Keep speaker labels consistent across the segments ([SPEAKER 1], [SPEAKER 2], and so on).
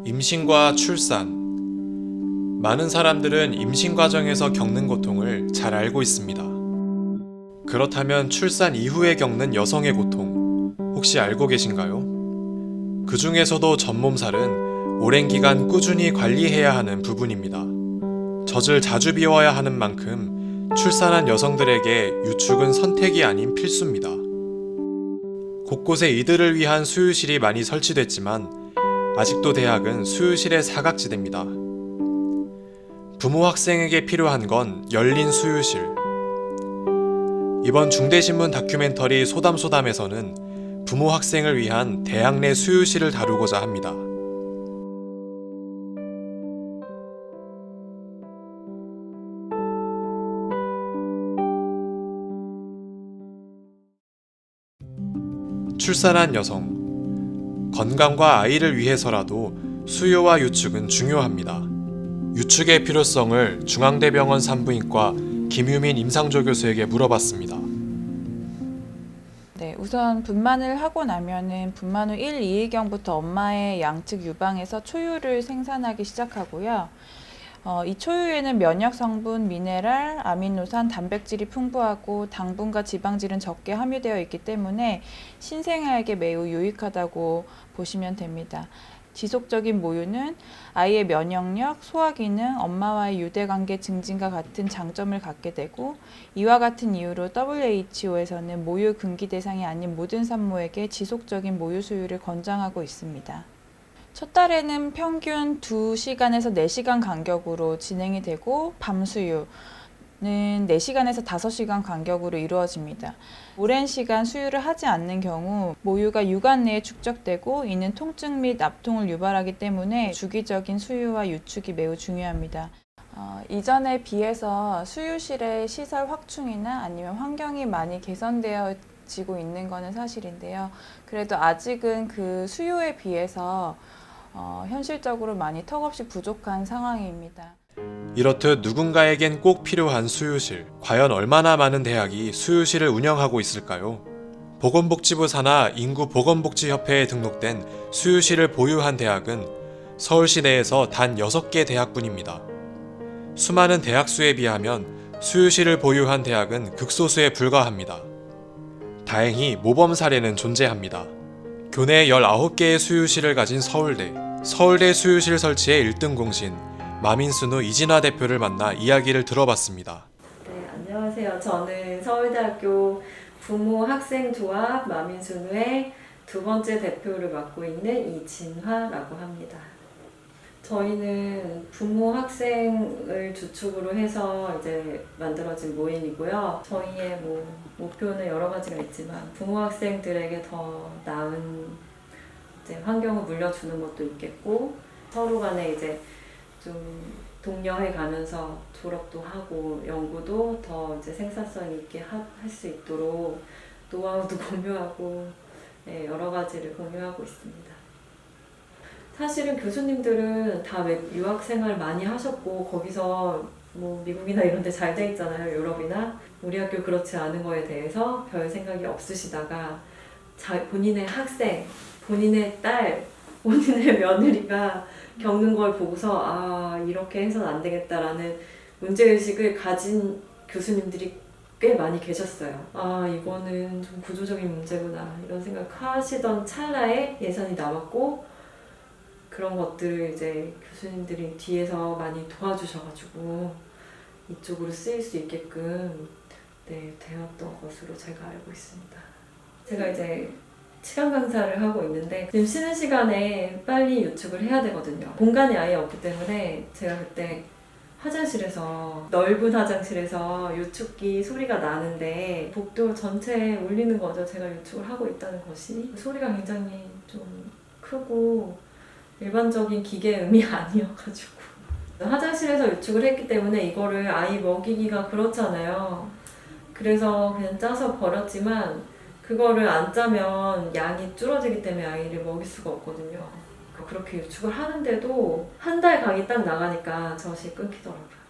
[SPEAKER 1] 임신과 출산. 많은 사람들은 임신 과정에서 겪는 고통을 잘 알고 있습니다. 그렇다면 출산 이후에 겪는 여성의 고통, 혹시 알고 계신가요? 그 중에서도 전몸살은 오랜 기간 꾸준히 관리해야 하는 부분입니다. 젖을 자주 비워야 하는 만큼 출산한 여성들에게 유축은 선택이 아닌 필수입니다. 곳곳에 이들을 위한 수유실이 많이 설치됐지만 아직도 대학은 수유실의 사각지대입니다. 부모 학생에게 필요한 건 열린 수유실. 이번 중대신문 다큐멘터리 소담소담에서는 부모 학생을 위한 대학 내 수유실을 다루고자 합니다. 출산한 여성. 건강과 아이를 위해서라도 수유와 유축은 중요합니다. 유축의 필요성을 중앙대병원 산부인과 김유민 임상조 교수에게 물어봤습니다.
[SPEAKER 2] 네, 우선 분만을 하고 나면은 분만 후 1, 2일경부터 엄마의 양측 유방에서 초유를 생산하기 시작하고요. 이 초유에는 면역 성분, 미네랄, 아미노산, 단백질이 풍부하고 당분과 지방질은 적게 함유되어 있기 때문에 신생아에게 매우 유익하다고 보시면 됩니다. 지속적인 모유는 아이의 면역력, 소화기능, 엄마와의 유대관계 증진과 같은 장점을 갖게 되고, 이와 같은 이유로 WHO에서는 모유 금기 대상이 아닌 모든 산모에게 지속적인 모유 수유를 권장하고 있습니다. 첫 달에는 평균 2시간에서 4시간 간격으로 진행이 되고, 밤수유는 4시간에서 5시간 간격으로 이루어집니다. 오랜 시간 수유를 하지 않는 경우 모유가 유관 내에 축적되고 이는 통증 및 납통을 유발하기 때문에 주기적인 수유와 유축이 매우 중요합니다. 이전에 비해서 수유실의 시설 확충이나 아니면 환경이 많이 개선되어지고 있는 것은 사실인데요. 그래도 아직은 그 수요에 비해서 현실적으로 많이 턱없이 부족한 상황입니다.
[SPEAKER 1] 이렇듯 누군가에겐 꼭 필요한 수유실. 과연 얼마나 많은 대학이 수유실을 운영하고 있을까요? 보건복지부 산하 인구보건복지협회에 등록된 수유실을 보유한 대학은 서울시 내에서 단 6개 대학뿐입니다. 수많은 대학 수에 비하면 수유실을 보유한 대학은 극소수에 불과합니다. 다행히 모범 사례는 존재합니다. 교내 19개의 수유실을 가진 서울대. 서울대 수유실 설치의 1등 공신 마민순우 이진화 대표를 만나 이야기를 들어봤습니다.
[SPEAKER 3] 네, 안녕하세요. 저는 서울대학교 부모학생조합 마민순우의 2번째 대표를 맡고 있는 이진화라고 합니다. 저희는 부모학생을 주축으로 해서 이제 만들어진 모임이고요. 저희의 목표는 여러 가지가 있지만 부모학생들에게 더 나은 이제 환경을 물려주는 것도 있겠고, 서로 간에 이제 좀 독려해 가면서 졸업도 하고 연구도 더 이제 생산성 있게 할 수 있도록 노하우도 공유하고, 네, 여러 가지를 공유하고 있습니다. 사실은 교수님들은 다 유학 생활 많이 하셨고 거기서 미국이나 이런 데 잘 돼 있잖아요. 유럽이나. 우리 학교 그렇지 않은 거에 대해서 별 생각이 없으시다가 본인의 학생, 본인의 딸, 본인의 며느리가 겪는 걸 보고서 이렇게 해서는 안 되겠다라는 문제의식을 가진 교수님들이 꽤 많이 계셨어요. 이거는 좀 구조적인 문제구나 이런 생각하시던 찰나에 예산이 남았고, 그런 것들을 이제 교수님들이 뒤에서 많이 도와주셔가지고 이쪽으로 쓰일 수 있게끔 되었던 것으로 제가 알고 있습니다. 제가 이제 치간 강사를 하고 있는데 지금 쉬는 시간에 빨리 유축을 해야 되거든요. 공간이 아예 없기 때문에 제가 그때 화장실에서, 넓은 화장실에서 유축기 소리가 나는데 복도 전체에 울리는 거죠. 제가 유축을 하고 있다는 것이. 소리가 굉장히 좀 크고 일반적인 기계음이 아니어가지고 화장실에서 유축을 했기 때문에 이거를 아이 먹이기가 그렇잖아요. 그래서 그냥 짜서 버렸지만 그거를 안 짜면 양이 줄어들기 때문에 아이를 먹일 수가 없거든요. 그렇게 유축을 하는데도 한 달 강의 딱 나가니까 젖이 끊기더라고요.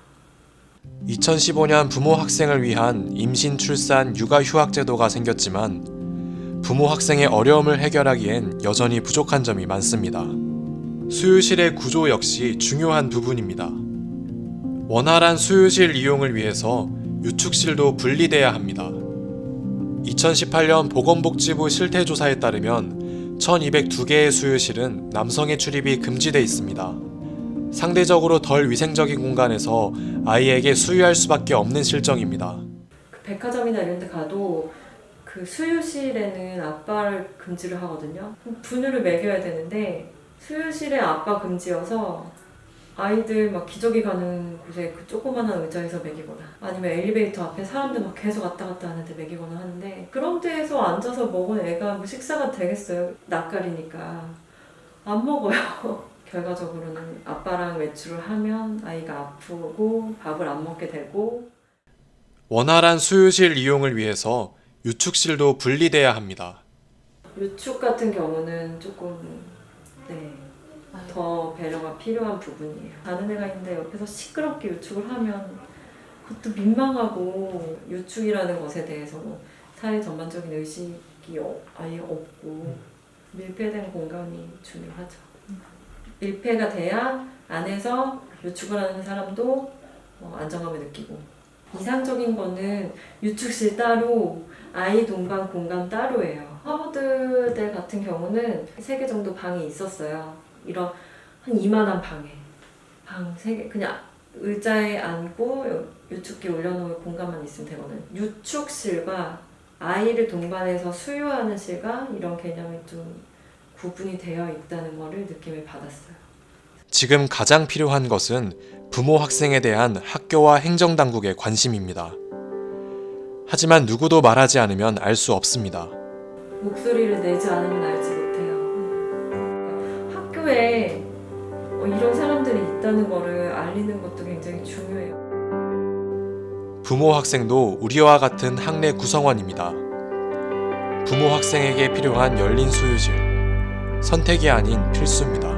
[SPEAKER 1] 2015년 부모 학생을 위한 임신, 출산, 육아 휴학 제도가 생겼지만 부모 학생의 어려움을 해결하기엔 여전히 부족한 점이 많습니다. 수유실의 구조 역시 중요한 부분입니다. 원활한 수유실 이용을 위해서 유축실도 분리돼야 합니다. 2018년 보건복지부 실태조사에 따르면 1202개의 수유실은 남성의 출입이 금지돼 있습니다. 상대적으로 덜 위생적인 공간에서 아이에게 수유할 수밖에 없는 실정입니다.
[SPEAKER 3] 그 백화점이나 이런 데 가도 그 수유실에는 아빠를 금지를 하거든요. 분유를 먹여야 되는데 수유실에 아빠 금지여서 아이들 막 기저귀 가는 곳에 그 조그만한 의자에서 먹이거나 아니면 엘리베이터 앞에 사람들 막 계속 왔다 갔다 하는데 먹이거나 하는데 그런 데에서 앉아서 먹은 애가 뭐 식사가 되겠어요? 낯가리니까 안 먹어요. 결과적으로는 아빠랑 외출을 하면 아이가 아프고 밥을 안 먹게 되고
[SPEAKER 1] 원활한 수유실 이용을 위해서 유축실도 분리돼야 합니다.
[SPEAKER 3] 유축 같은 경우는 조금 더 배려가 필요한 부분이에요. 다른 애가 있는데 옆에서 시끄럽게 유축을 하면 그것도 민망하고 유축이라는 것에 대해서 사회 전반적인 의식이 아예 없고 밀폐된 공간이 중요하죠. 밀폐가 돼야 안에서 유축을 하는 사람도 안정감을 느끼고 이상적인 거는 유축실 따로 아이 동반 공간 따로예요. 하버드대 같은 경우는 3개 정도 방이 있었어요. 이런 한 이만한 방에 방 3개 그냥 의자에 앉고 유축기 올려놓을 공간만 있으면 되거든요. 유축실과 아이를 동반해서 수유하는 실과 이런 개념이 좀 구분이 되어 있다는 거를 느낌을 받았어요.
[SPEAKER 1] 지금 가장 필요한 것은 부모 학생에 대한 학교와 행정당국의 관심입니다. 하지만 누구도 말하지 않으면 알 수 없습니다.
[SPEAKER 3] 목소리를 내지 않으면 알지 못해요. 학교에 이런 사람들이 있다는 거를 알리는 것도 굉장히 중요해요.
[SPEAKER 1] 부모 학생도 우리와 같은 학내 구성원입니다. 부모 학생에게 필요한 열린 수유실, 선택이 아닌 필수입니다.